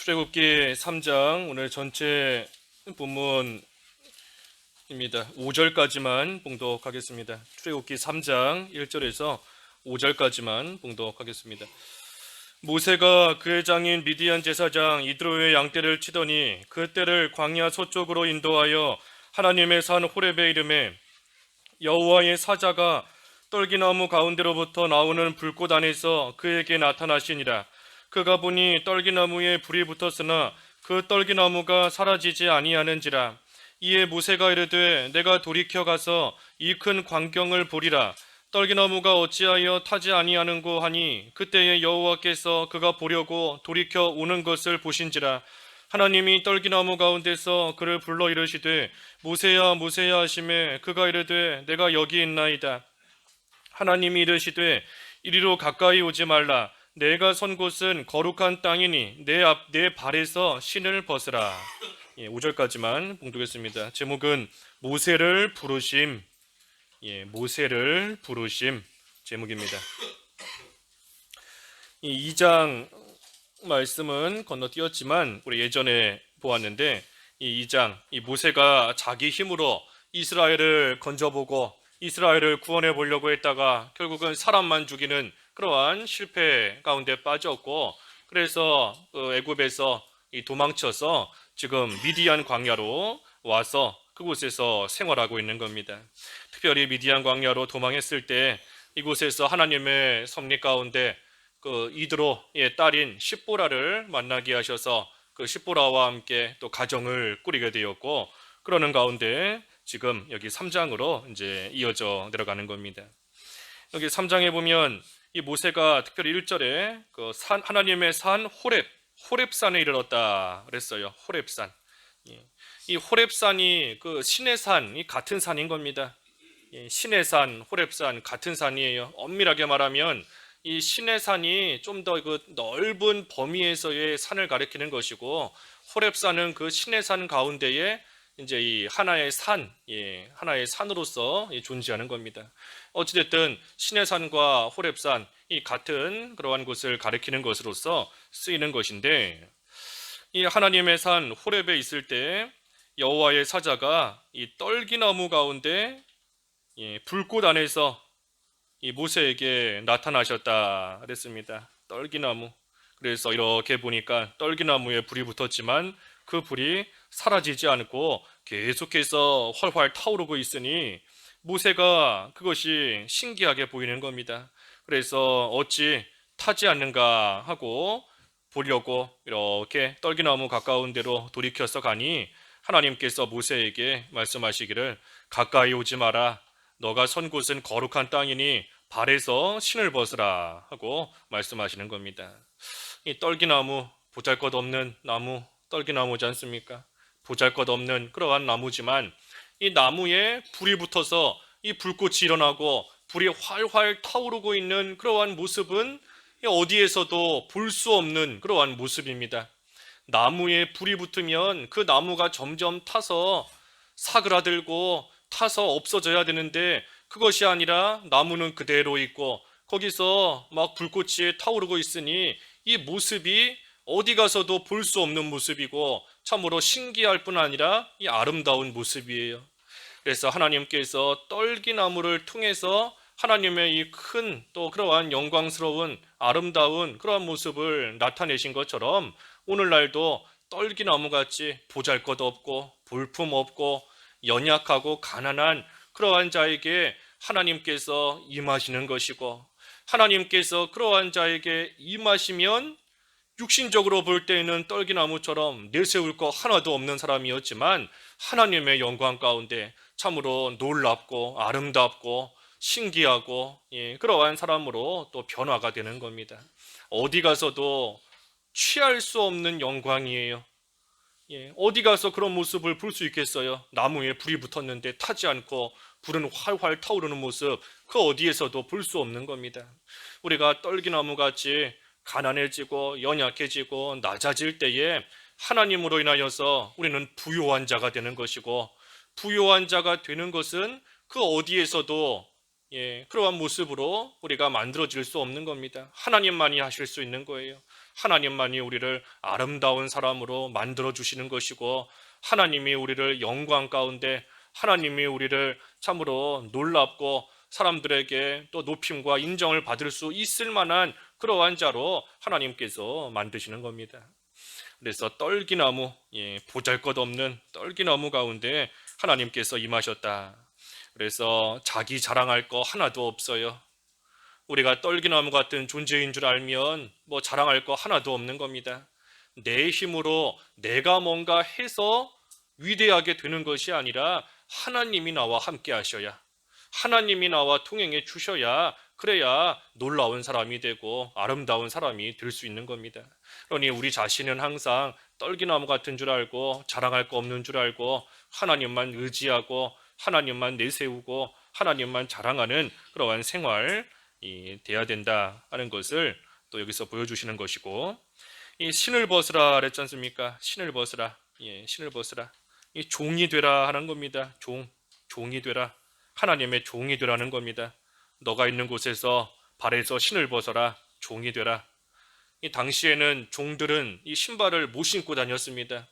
출애굽기 3장 오늘 전체 본문입니다. 5절까지만 봉독하겠습니다. 출애굽기 3장 1절에서 5절까지만 봉독하겠습니다. 모세가 그의 장인 미디안 제사장 이드로의 양떼를 치더니 그 떼를 광야 서쪽으로 인도하여 하나님의 산 호렙에 이르매 여호와의 사자가 떨기나무 가운데로부터 나오는 불꽃 안에서 그에게 나타나시니라. 그가 보니 떨기나무에 불이 붙었으나 그 떨기나무가 사라지지 아니하는지라. 이에 모세가 이르되 내가 돌이켜 가서 이 큰 광경을 보리라. 떨기나무가 어찌하여 타지 아니하는고 하니 그때에 여호와께서 그가 보려고 돌이켜 오는 것을 보신지라. 하나님이 떨기나무 가운데서 그를 불러 이르시되 모세야 모세야 하시매 그가 이르되 내가 여기 있나이다. 하나님이 이르시되 이리로 가까이 오지 말라. 내가 선 곳은 거룩한 땅이니 내 발에서 신을 벗으라. 5절까지만 봉독했습니다. 제목은 모세를 부르심. 모세를 부르심 제목입니다. 이 2장 말씀은 건너뛰었지만 우리 예전에 보았는데 이 2장 이 모세가 자기 힘으로 이스라엘을 건져보고 이스라엘을 구원해 보려고 했다가 결국은 사람만 죽이는 그러한 실패 가운데 빠졌고 그래서 애굽에서 도망쳐서 지금 미디안 광야로 와서 그곳에서 생활하고 있는 겁니다. 특별히 미디안 광야로 도망했을 때 이곳에서 하나님의 섭리 가운데 그 이드로의 딸인 십보라를 만나게 하셔서 그 십보라와 함께 또 가정을 꾸리게 되었고 그러는 가운데 지금 여기 3장으로 이제 이어져 내려가는 겁니다. 여기 3장에 보면 이 모세가 특별히 1절에 그 하나님의 산 호렙산에 이르렀다 그랬어요. 호렙산. 이 호렙산이 그 신의 산이 같은 산인 겁니다. 신의 산, 호렙산 같은 산이에요. 엄밀하게 말하면 이 신의 산이 좀 더 그 넓은 범위에서의 산을 가리키는 것이고 호렙산은 그 신의 산 가운데에 이제 이 하나의 산, 하나의 산으로서 존재하는 겁니다. 어찌됐든 신의 산과 호렙산 이 같은 그러한 곳을 가리키는 것으로서 쓰이는 것인데 이 하나님의 산 호렙에 있을 때 여호와의 사자가 이 떨기나무 가운데 불꽃 안에서 이 모세에게 나타나셨다 그랬습니다. 떨기나무. 그래서 이렇게 보니까 떨기나무에 불이 붙었지만 그 불이 사라지지 않고 계속해서 활활 타오르고 있으니 모세가 그것이 신기하게 보이는 겁니다. 그래서 어찌 타지 않는가 하고 보려고 이렇게 떨기나무 가까운 데로 돌이켜서 가니 하나님께서 모세에게 말씀하시기를 가까이 오지 마라. 너가 선 곳은 거룩한 땅이니 발에서 신을 벗으라 하고 말씀하시는 겁니다. 이 떨기나무 보잘것없는 나무 떨기나무지 않습니까? 보잘것없는 그러한 나무지만 이 나무에 불이 붙어서 이 불꽃이 일어나고 불이 활활 타오르고 있는 그러한 모습은 어디에서도 볼 수 없는 그러한 모습입니다. 나무에 불이 붙으면 그 나무가 점점 타서 사그라들고 타서 없어져야 되는데 그것이 아니라 나무는 그대로 있고 거기서 막 불꽃이 타오르고 있으니 이 모습이 어디 가서도 볼 수 없는 모습이고 참으로 신기할 뿐 아니라 이 아름다운 모습이에요. 그래서 하나님께서 떨기나무를 통해서 하나님의 이 큰 또 그러한 영광스러운 아름다운 그러한 모습을 나타내신 것처럼 오늘날도 떨기나무같이 보잘것없고 볼품없고 연약하고 가난한 그러한 자에게 하나님께서 임하시는 것이고 하나님께서 그러한 자에게 임하시면 육신적으로 볼 때에는 떨기나무처럼 내세울 거 하나도 없는 사람이었지만 하나님의 영광 가운데 참으로 놀랍고 아름답고 신기하고 그러한 사람으로 또 변화가 되는 겁니다. 어디 가서도 취할 수 없는 영광이에요. 어디 가서 그런 모습을 볼 수 있겠어요? 나무에 불이 붙었는데 타지 않고 불은 활활 타오르는 모습 그 어디에서도 볼 수 없는 겁니다. 우리가 떨기나무 같이 가난해지고 연약해지고 낮아질 때에 하나님으로 인하여서 우리는 부요한 자가 되는 것이고 부요한 자가 되는 것은 그 어디에서도 그러한 모습으로 우리가 만들어질 수 없는 겁니다. 하나님만이 하실 수 있는 거예요. 하나님만이 우리를 아름다운 사람으로 만들어 주시는 것이고, 하나님이 우리를 영광 가운데, 하나님이 우리를 참으로 놀랍고 사람들에게 또 높임과 인정을 받을 수 있을 만한 그러한 자로 하나님께서 만드시는 겁니다. 그래서 떨기나무, 보잘것없는 떨기나무 가운데 하나님께서 임하셨다. 그래서 자기 자랑할 거 하나도 없어요. 우리가 떨기나무 같은 존재인 줄 알면 뭐 자랑할 거 하나도 없는 겁니다. 내 힘으로 내가 뭔가 해서 위대하게 되는 것이 아니라 하나님이 나와 함께 하셔야, 하나님이 나와 통행해 주셔야, 그래야 놀라운 사람이 되고 아름다운 사람이 될 수 있는 겁니다. 그러니 우리 자신은 항상 떨기나무 같은 줄 알고 자랑할 거 없는 줄 알고 하나님만 의지하고 하나님만 내세우고 하나님만 자랑하는 그러한 생활이 돼야 된다 하는 것을 또 여기서 보여주시는 것이고, 이 신을 벗으라 그랬지 않습니까? 신을 벗으라. 신을 벗으라. 이 종이 되라 하는 겁니다. 종이 되라. 하나님의 종이 되라는 겁니다. 너가 있는 곳에서 발에서 신을 벗어라. 종이 되라. 이 당시에는 종들은 이 신발을 못 신고 다녔습니다.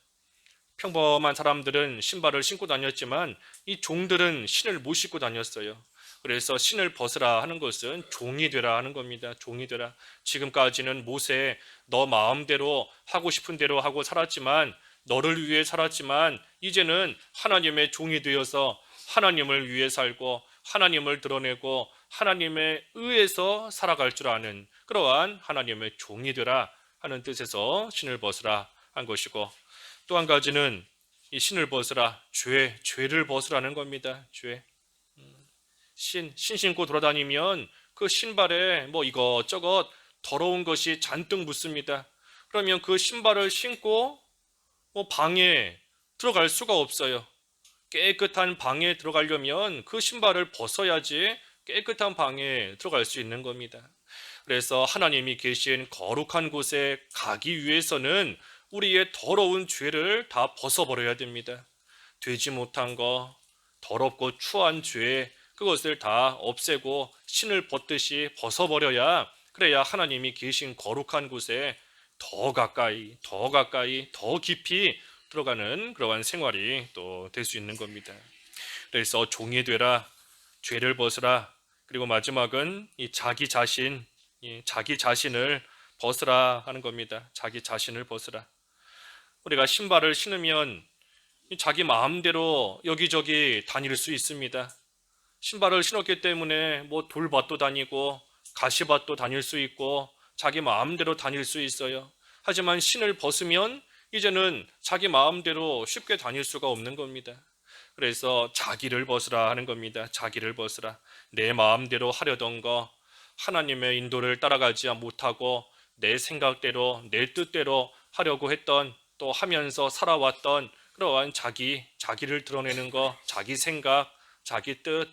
평범한 사람들은 신발을 신고 다녔지만 이 종들은 신을 못 신고 다녔어요. 그래서 신을 벗으라 하는 것은 종이 되라 하는 겁니다. 종이 되라. 지금까지는 모세, 너 마음대로 하고 싶은 대로 하고 살았지만, 너를 위해 살았지만, 이제는 하나님의 종이 되어서 하나님을 위해 살고 하나님을 드러내고 하나님의 의에서 살아갈 줄 아는 그러한 하나님의 종이 되라 하는 뜻에서 신을 벗으라 한 것이고, 또 한 가지는 이 신을 벗으라, 죄를 벗으라는 겁니다. 죄. 신 신고 돌아다니면 그 신발에 뭐 이것저것 더러운 것이 잔뜩 묻습니다. 그러면 그 신발을 신고 뭐 방에 들어갈 수가 없어요. 깨끗한 방에 들어가려면 그 신발을 벗어야지 깨끗한 방에 들어갈 수 있는 겁니다. 그래서 하나님이 계신 거룩한 곳에 가기 위해서는 우리의 더러운 죄를 다 벗어버려야 됩니다. 되지 못한 거, 더럽고 추한 죄, 그것을 다 없애고 신을 벗듯이 벗어버려야, 그래야 하나님이 계신 거룩한 곳에 더 가까이, 더 깊이 들어가는 그러한 생활이 또 될 수 있는 겁니다. 그래서 종이 되라, 죄를 벗으라, 그리고 마지막은 이 자기 자신을 벗으라 하는 겁니다. 자기 자신을 벗으라. 우리가 신발을 신으면 자기 마음대로 여기저기 다닐 수 있습니다. 신발을 신었기 때문에 뭐 돌밭도 다니고 가시밭도 다닐 수 있고 자기 마음대로 다닐 수 있어요. 하지만 신을 벗으면 이제는 자기 마음대로 쉽게 다닐 수가 없는 겁니다. 그래서 자기를 벗으라 하는 겁니다. 자기를 벗으라. 내 마음대로 하려던 거, 하나님의 인도를 따라가지 못하고 내 생각대로, 내 뜻대로 하려고 했던, 또 하면서 살아왔던 그러한 자기를 드러내는 거, 자기 생각, 자기 뜻,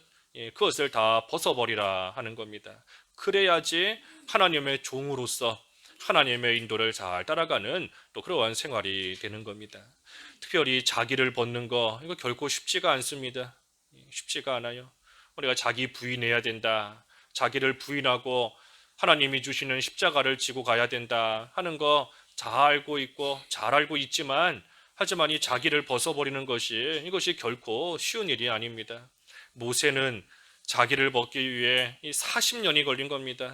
그것을 다 벗어버리라 하는 겁니다. 그래야지 하나님의 종으로서 하나님의 인도를 잘 따라가는 또 그러한 생활이 되는 겁니다. 특별히 자기를 벗는 거, 이거 결코 쉽지가 않습니다. 쉽지가 않아요. 우리가 자기 부인해야 된다, 자기를 부인하고 하나님이 주시는 십자가를 지고 가야 된다 하는 거 잘 알고 있고 잘 알고 있지만, 하지만 이 자기를 벗어버리는 이것이 결코 쉬운 일이 아닙니다. 모세는 자기를 벗기 위해 이 40년이 걸린 겁니다.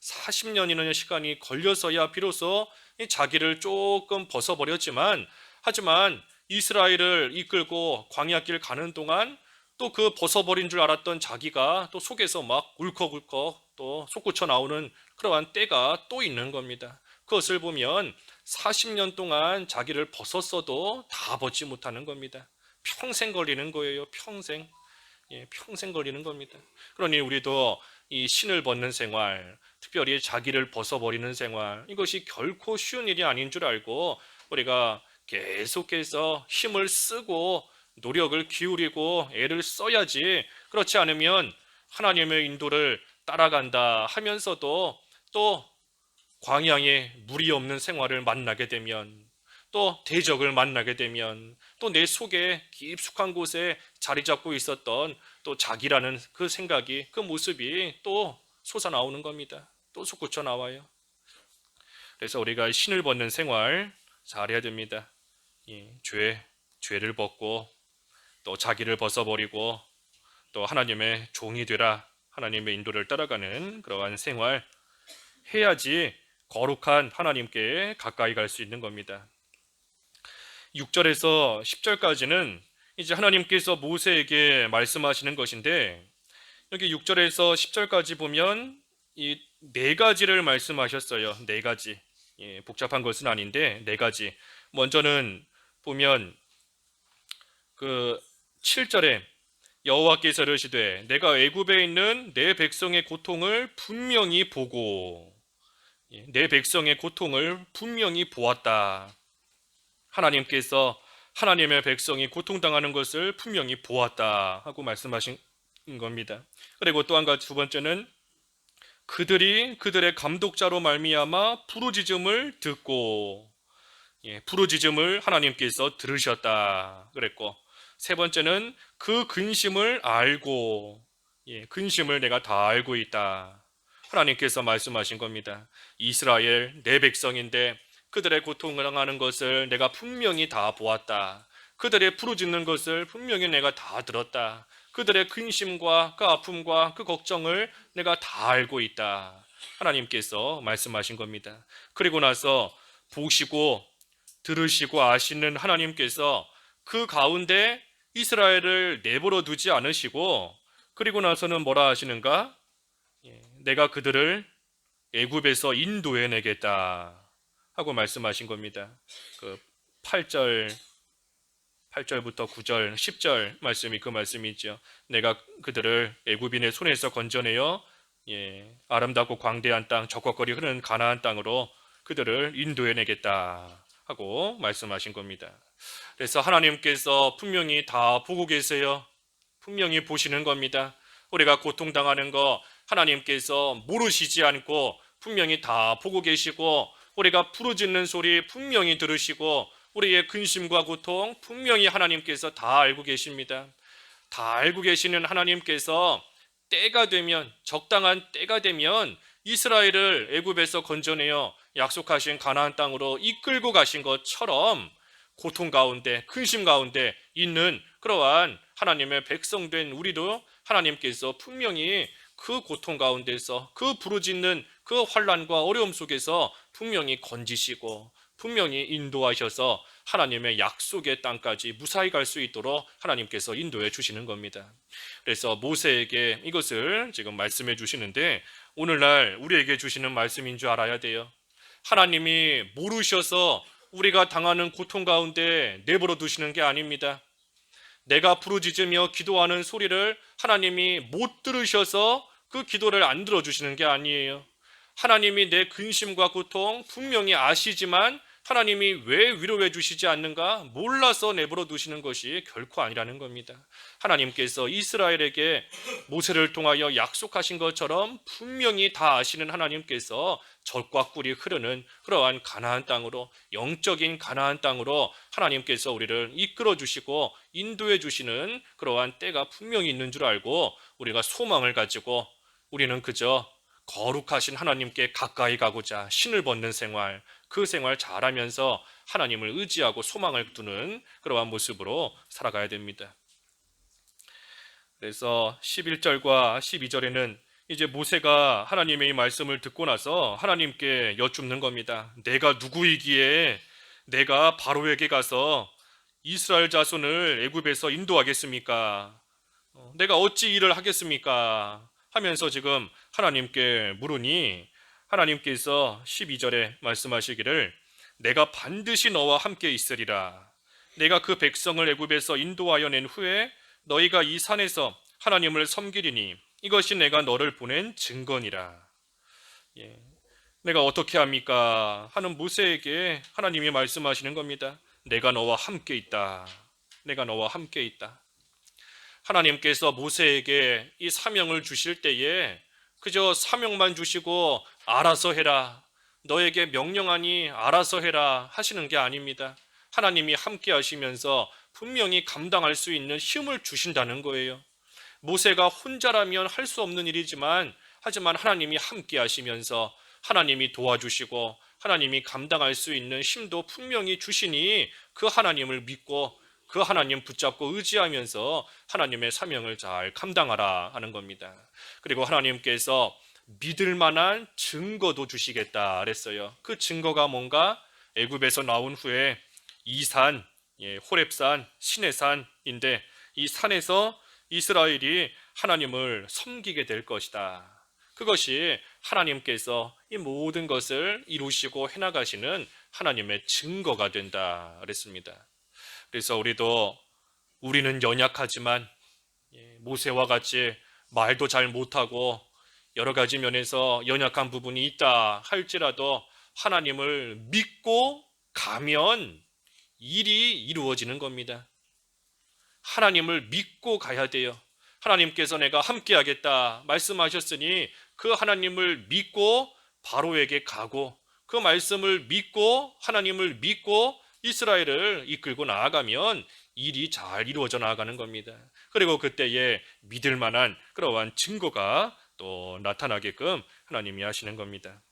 40년이라는 시간이 걸려서야 비로소 이 자기를 조금 벗어버렸지만, 하지만 이스라엘을 이끌고 광야길 가는 동안 또 그 벗어버린 줄 알았던 자기가 또 속에서 막 울컥울컥 또 솟구쳐 나오는 그러한 때가 또 있는 겁니다. 그것을 보면 40년 동안 자기를 벗었어도 다 벗지 못하는 겁니다. 평생 걸리는 거예요. 평생. 평생 걸리는 겁니다. 그러니 우리도 이 신을 벗는 생활, 특별히 자기를 벗어버리는 생활, 이것이 결코 쉬운 일이 아닌 줄 알고 우리가 계속해서 힘을 쓰고 노력을 기울이고 애를 써야지, 그렇지 않으면 하나님의 인도를 따라간다 하면서도 또 광야에 물이 없는 생활을 만나게 되면, 또 대적을 만나게 되면, 또 내 속에 깊숙한 곳에 자리 잡고 있었던 또 자기라는 그 생각이, 그 모습이 또 솟아나오는 겁니다. 또 솟구쳐 나와요. 그래서 우리가 신을 벗는 생활 잘해야 됩니다. 예, 죄를 벗고 또 자기를 벗어버리고 또 하나님의 종이 되라, 하나님의 인도를 따라가는 그러한 생활 해야지 거룩한 하나님께 가까이 갈 수 있는 겁니다. 6절에서 10절까지는 이제 하나님께서 모세에게 말씀하시는 것인데, 여기 6절에서 10절까지 보면 이 네 가지를 말씀하셨어요. 네 가지. 예, 복잡한 것은 아닌데 네 가지. 먼저는 보면 그 7절에 여호와께서 이르시되 내가 애굽에 있는 내 백성의 고통을 분명히 보고, 내 백성의 고통을 분명히 보았다. 하나님께서 하나님의 백성이 고통당하는 것을 분명히 보았다 하고 말씀하신 겁니다. 그리고 또 한 가지, 두 번째는 그들이 그들의 감독자로 말미암아 부르짖음을 듣고, 부르짖음을 하나님께서 들으셨다 그랬고, 세 번째는 그 근심을 알고, 근심을 내가 다 알고 있다. 하나님께서 말씀하신 겁니다. 이스라엘 내 백성인데 그들의 고통을 당하는 것을 내가 분명히 다 보았다. 그들의 부르짖는 것을 분명히 내가 다 들었다. 그들의 근심과 그 아픔과 그 걱정을 내가 다 알고 있다. 하나님께서 말씀하신 겁니다. 그리고 나서 보시고 들으시고 아시는 하나님께서 그 가운데 이스라엘을 내버려 두지 않으시고, 그리고 나서는 뭐라 하시는가? 내가 그들을 애굽에서 인도해 내겠다 하고 말씀하신 겁니다. 그 8절부터 9절, 10절 말씀이 그 말씀이죠. 내가 그들을 애굽인의 손에서 건져내어 아름답고 광대한 땅, 적과거리 흐르는 가나안 땅으로 그들을 인도해 내겠다 하고 말씀하신 겁니다. 그래서 하나님께서 분명히 다 보고 계세요. 분명히 보시는 겁니다. 우리가 고통당하는 거 하나님께서 모르시지 않고 분명히 다 보고 계시고, 우리가 부르짖는 소리 분명히 들으시고, 우리의 근심과 고통 분명히 하나님께서 다 알고 계십니다. 다 알고 계시는 하나님께서 때가 되면, 적당한 때가 되면 이스라엘을 애굽에서 건져내어 약속하신 가나안 땅으로 이끌고 가신 것처럼 고통 가운데, 근심 가운데 있는 그러한 하나님의 백성된 우리도 하나님께서 분명히 그 고통 가운데서, 그 부르짖는 그 환난과 어려움 속에서 분명히 건지시고 분명히 인도하셔서 하나님의 약속의 땅까지 무사히 갈 수 있도록 하나님께서 인도해 주시는 겁니다. 그래서 모세에게 이것을 지금 말씀해 주시는데, 오늘날 우리에게 주시는 말씀인 줄 알아야 돼요. 하나님이 모르셔서 우리가 당하는 고통 가운데 내버려 두시는 게 아닙니다. 내가 부르짖으며 기도하는 소리를 하나님이 못 들으셔서 그 기도를 안 들어주시는 게 아니에요. 하나님이 내 근심과 고통 분명히 아시지만 하나님이 왜 위로해 주시지 않는가 몰라서 내버려 두시는 것이 결코 아니라는 겁니다. 하나님께서 이스라엘에게 모세를 통하여 약속하신 것처럼 분명히 다 아시는 하나님께서 젖과 꿀이 흐르는 그러한 가나안 땅으로, 영적인 가나안 땅으로 하나님께서 우리를 이끌어 주시고 인도해 주시는 그러한 때가 분명히 있는 줄 알고, 우리가 소망을 가지고 우리는 그저 거룩하신 하나님께 가까이 가고자 신을 벗는 생활, 그 생활 잘하면서 하나님을 의지하고 소망을 두는 그러한 모습으로 살아가야 됩니다. 그래서 11절과 12절에는 이제 모세가 하나님의 이 말씀을 듣고 나서 하나님께 여쭙는 겁니다. 내가 누구이기에 내가 바로에게 가서 이스라엘 자손을 애굽에서 인도하겠습니까? 내가 어찌 일을 하겠습니까? 하면서 지금 하나님께 물으니, 하나님께서 12절에 말씀하시기를 내가 반드시 너와 함께 있으리라. 내가 그 백성을 애굽에서 인도하여 낸 후에 너희가 이 산에서 하나님을 섬기리니 이것이 내가 너를 보낸 증거니라. 내가 어떻게 합니까? 하는 모세에게 하나님이 말씀하시는 겁니다. 내가 너와 함께 있다. 내가 너와 함께 있다. 하나님께서 모세에게 이 사명을 주실 때에 그저 사명만 주시고 알아서 해라, 너에게 명령하니 알아서 해라 하시는 게 아닙니다. 하나님이 함께 하시면서 분명히 감당할 수 있는 힘을 주신다는 거예요. 모세가 혼자라면 할 수 없는 일이지만, 하지만 하나님이 함께 하시면서 하나님이 도와주시고 하나님이 감당할 수 있는 힘도 분명히 주시니 그 하나님을 믿고 그 하나님 붙잡고 의지하면서 하나님의 사명을 잘 감당하라 하는 겁니다. 그리고 하나님께서 믿을 만한 증거도 주시겠다 그랬어요. 그 증거가 뭔가 애굽에서 나온 후에 이 산, 호렙산, 시내산인데 이 산에서 이스라엘이 하나님을 섬기게 될 것이다. 그것이 하나님께서 이 모든 것을 이루시고 해나가시는 하나님의 증거가 된다 그랬습니다. 그래서 우리는 연약하지만 모세와 같이 말도 잘 못하고 여러 가지 면에서 연약한 부분이 있다 할지라도 하나님을 믿고 가면 일이 이루어지는 겁니다. 하나님을 믿고 가야 돼요. 하나님께서 내가 함께 하겠다 말씀하셨으니 그 하나님을 믿고 바로에게 가고 그 말씀을 믿고 하나님을 믿고 이스라엘을 이끌고 나아가면 일이 잘 이루어져 나가는 겁니다. 그리고 그때에 믿을 만한 그러한 증거가 또 나타나게끔 하나님이 하시는 겁니다.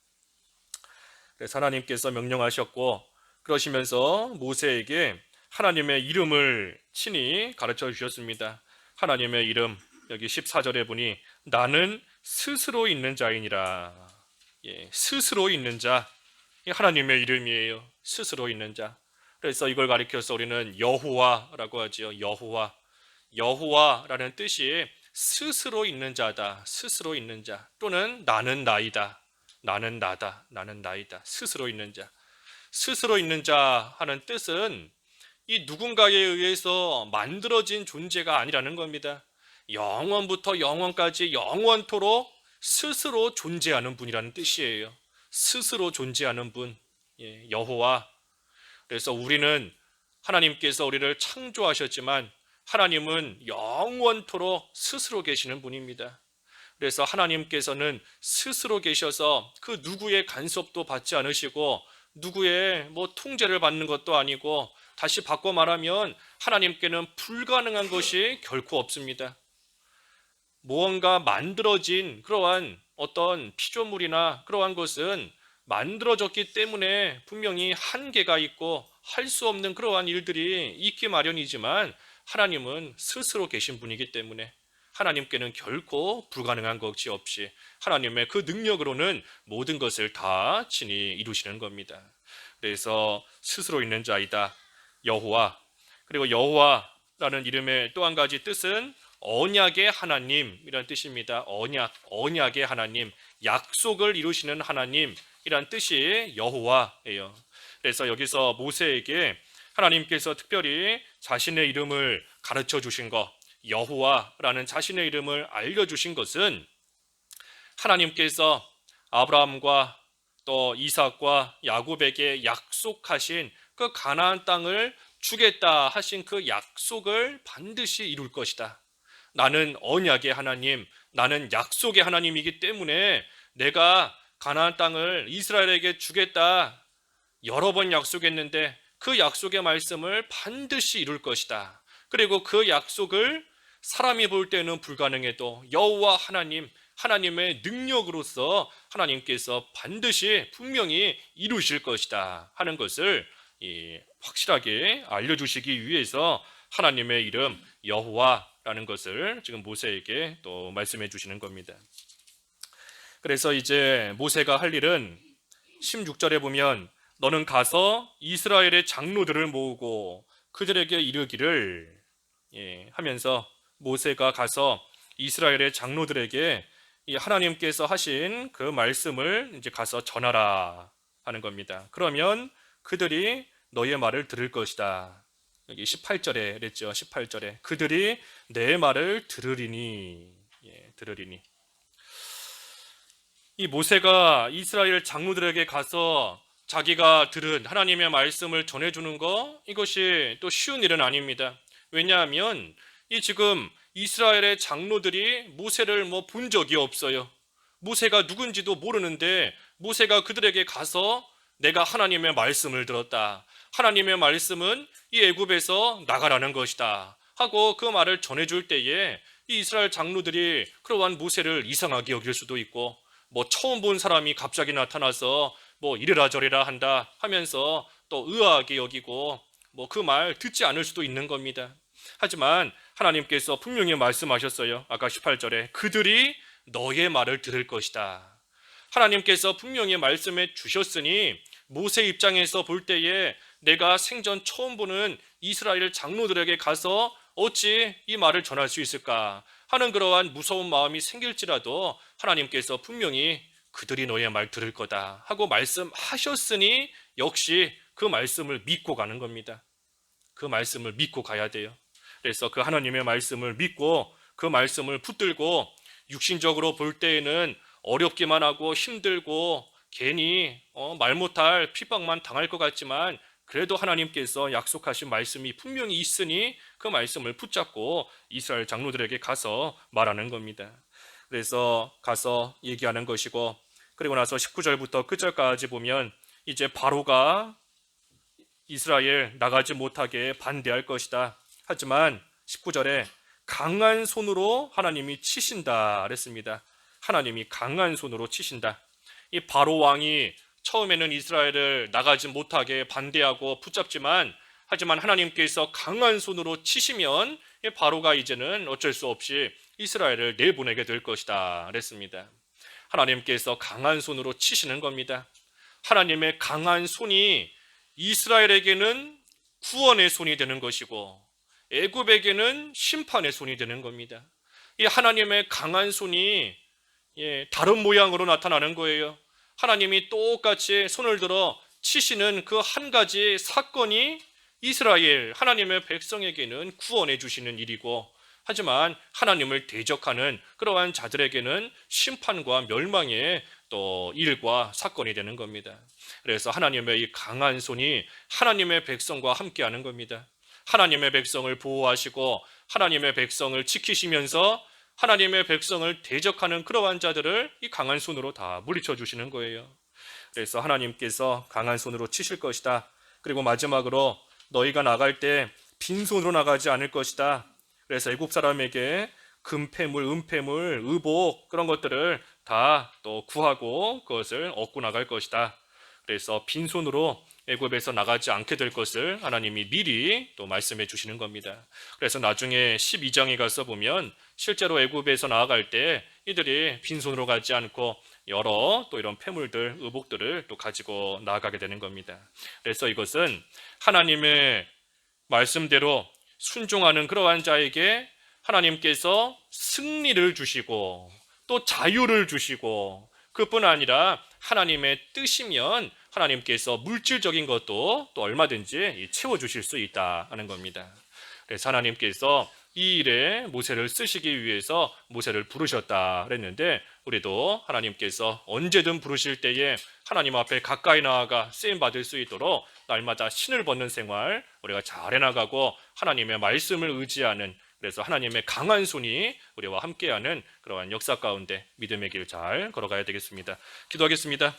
그래서 하나님께서 명령하셨고 그러시면서 모세에게 하나님의 이름을 친히 가르쳐 주셨습니다. 하나님의 이름 여기 14절에 보니 나는 스스로 있는 자이니라. 스스로 있는 자 하나님의 이름이에요. 스스로 있는 자. 그래서 이걸 가리켜서 우리는 여호와라고 하지요. 여호와라는 뜻이 스스로 있는 자다. 스스로 있는 자 또는 나는 나이다. 나는 나다. 나는 나이다. 스스로 있는 자. 스스로 있는 자 하는 뜻은 이 누군가에 의해서 만들어진 존재가 아니라는 겁니다. 영원부터 영원까지 영원토록 스스로 존재하는 분이라는 뜻이에요. 스스로 존재하는 분, 여호와. 그래서 우리는 하나님께서 우리를 창조하셨지만 하나님은 영원토록 스스로 계시는 분입니다. 그래서 하나님께서는 스스로 계셔서 그 누구의 간섭도 받지 않으시고 누구의 통제를 받는 것도 아니고 다시 바꿔 말하면 하나님께는 불가능한 것이 결코 없습니다. 무언가 만들어진 그러한 어떤 피조물이나 그러한 것은 만들어졌기 때문에 분명히 한계가 있고 할 수 없는 그러한 일들이 있기 마련이지만 하나님은 스스로 계신 분이기 때문에 하나님께는 결코 불가능한 것이 없이 하나님의 그 능력으로는 모든 것을 다 친히 이루시는 겁니다. 그래서 스스로 있는 자이다. 여호와. 그리고 여호와라는 이름의 또 한 가지 뜻은 언약의 하나님이라는 뜻입니다. 언약의 하나님, 약속을 이루시는 하나님이란 뜻이 여호와예요. 그래서 여기서 모세에게 하나님께서 특별히 자신의 이름을 가르쳐 주신 것, 여호와라는 자신의 이름을 알려주신 것은 하나님께서 아브라함과 또 이삭과 야곱에게 약속하신 그 가나안 땅을 주겠다 하신 그 약속을 반드시 이룰 것이다. 나는 언약의 하나님, 나는 약속의 하나님이기 때문에 내가 가나안 땅을 이스라엘에게 주겠다 여러 번 약속했는데 그 약속의 말씀을 반드시 이룰 것이다. 그리고 그 약속을 사람이 볼 때는 불가능해도 여호와 하나님의 능력으로서 하나님께서 반드시 분명히 이루실 것이다 하는 것을 확실하게 알려주시기 위해서 하나님의 이름 여호와라는 것을 지금 모세에게 또 말씀해 주시는 겁니다. 그래서 이제 모세가 할 일은 16절에 보면 너는 가서 이스라엘의 장로들을 모으고 그들에게 이르기를 하면서 모세가 가서 이스라엘의 장로들에게 하나님께서 하신 그 말씀을 이제 가서 전하라 하는 겁니다. 그러면 그들이 너의 말을 들을 것이다. 여기 18절에 그랬죠. 18절에 그들이 내 말을 들으리니. 들으리니. 이 모세가 이스라엘 장로들에게 가서 자기가 들은 하나님의 말씀을 전해주는 거 이것이 또 쉬운 일은 아닙니다. 왜냐하면 이 지금 이스라엘의 장로들이 모세를 본 적이 없어요. 모세가 누군지도 모르는데 모세가 그들에게 가서 내가 하나님의 말씀을 들었다. 하나님의 말씀은 이 애굽에서 나가라는 것이다. 하고 그 말을 전해줄 때에 이 이스라엘 장로들이 그러한 모세를 이상하게 여길 수도 있고 처음 본 사람이 갑자기 나타나서 뭐 이래라 저래라 한다 하면서 또 의아하게 여기고 뭐 그 말 듣지 않을 수도 있는 겁니다. 하지만 하나님께서 분명히 말씀하셨어요. 아까 18절에 그들이 너의 말을 들을 것이다. 하나님께서 분명히 말씀해 주셨으니 모세 입장에서 볼 때에 내가 생전 처음 보는 이스라엘 장로들에게 가서 어찌 이 말을 전할 수 있을까 하는 그러한 무서운 마음이 생길지라도 하나님께서 분명히 그들이 너의 말 들을 거다 하고 말씀하셨으니 역시 그 말씀을 믿고 가는 겁니다. 그 말씀을 믿고 가야 돼요. 그래서 그 하나님의 말씀을 믿고 그 말씀을 붙들고 육신적으로 볼 때에는 어렵기만 하고 힘들고 괜히 말 못할 핍박만 당할 것 같지만 그래도 하나님께서 약속하신 말씀이 분명히 있으니 그 말씀을 붙잡고 이스라엘 장로들에게 가서 말하는 겁니다. 그래서 가서 얘기하는 것이고 그리고 나서 19절부터 끝절까지 보면 이제 바로가 이스라엘 나가지 못하게 반대할 것이다. 하지만 19절에 강한 손으로 하나님이 치신다 그랬습니다. 하나님이 강한 손으로 치신다. 이 바로 왕이 처음에는 이스라엘을 나가지 못하게 반대하고 붙잡지만 하지만 하나님께서 강한 손으로 치시면 바로가 이제는 어쩔 수 없이 이스라엘을 내보내게 될 것이다 그랬습니다. 하나님께서 강한 손으로 치시는 겁니다. 하나님의 강한 손이 이스라엘에게는 구원의 손이 되는 것이고 애굽에게는 심판의 손이 되는 겁니다. 이 하나님의 강한 손이 다른 모양으로 나타나는 거예요. 하나님이 똑같이 손을 들어 치시는 그 한 가지 사건이 이스라엘 하나님의 백성에게는 구원해 주시는 일이고 하지만 하나님을 대적하는 그러한 자들에게는 심판과 멸망의 또 일과 사건이 되는 겁니다. 그래서 하나님의 이 강한 손이 하나님의 백성과 함께하는 겁니다. 하나님의 백성을 보호하시고 하나님의 백성을 지키시면서 하나님의 백성을 대적하는 그러한 자들을 이 강한 손으로 다 물리쳐 주시는 거예요. 그래서 하나님께서 강한 손으로 치실 것이다. 그리고 마지막으로 너희가 나갈 때 빈손으로 나가지 않을 것이다. 그래서 애굽 사람에게 금패물, 은패물, 의복 그런 것들을 다 또 구하고 그것을 얻고 나갈 것이다. 그래서 빈손으로 애굽에서 나가지 않게 될 것을 하나님이 미리 또 말씀해 주시는 겁니다. 그래서 나중에 12장에 가서 보면 실제로 애굽에서 나아갈 때 이들이 빈손으로 가지 않고 여러 또 이런 폐물들, 의복들을 또 가지고 나아가게 되는 겁니다. 그래서 이것은 하나님의 말씀대로 순종하는 그러한 자에게 하나님께서 승리를 주시고 또 자유를 주시고 그뿐 아니라 하나님의 뜻이면 하나님께서 물질적인 것도 또 얼마든지 채워주실 수 있다 하는 겁니다. 그래서 하나님께서 이 일에 모세를 쓰시기 위해서 모세를 부르셨다 그랬는데 우리도 하나님께서 언제든 부르실 때에 하나님 앞에 가까이 나아가 쓰임받을 수 있도록 날마다 신을 벗는 생활 우리가 잘 해나가고 하나님의 말씀을 의지하는 그래서 하나님의 강한 손이 우리와 함께하는 그러한 역사 가운데 믿음의 길 잘 걸어가야 되겠습니다. 기도하겠습니다.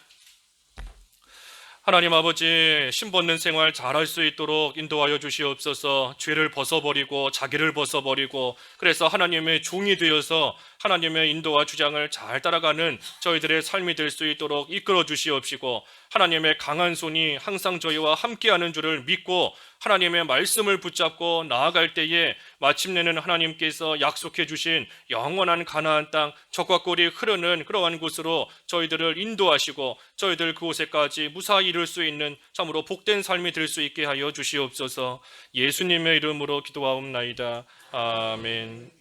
하나님 아버지 신벗는 생활 잘할 수 있도록 인도하여 주시옵소서. 죄를 벗어버리고 자기를 벗어버리고 그래서 하나님의 종이 되어서 하나님의 인도와 주장을 잘 따라가는 저희들의 삶이 될 수 있도록 이끌어 주시옵시고 하나님의 강한 손이 항상 저희와 함께하는 줄을 믿고 하나님의 말씀을 붙잡고 나아갈 때에 마침내는 하나님께서 약속해 주신 영원한 가나안 땅 적과 꿀이 흐르는 그러한 곳으로 저희들을 인도하시고 저희들 그곳에까지 무사히 이룰 수 있는 참으로 복된 삶이 될 수 있게 하여 주시옵소서. 예수님의 이름으로 기도하옵나이다. 아멘.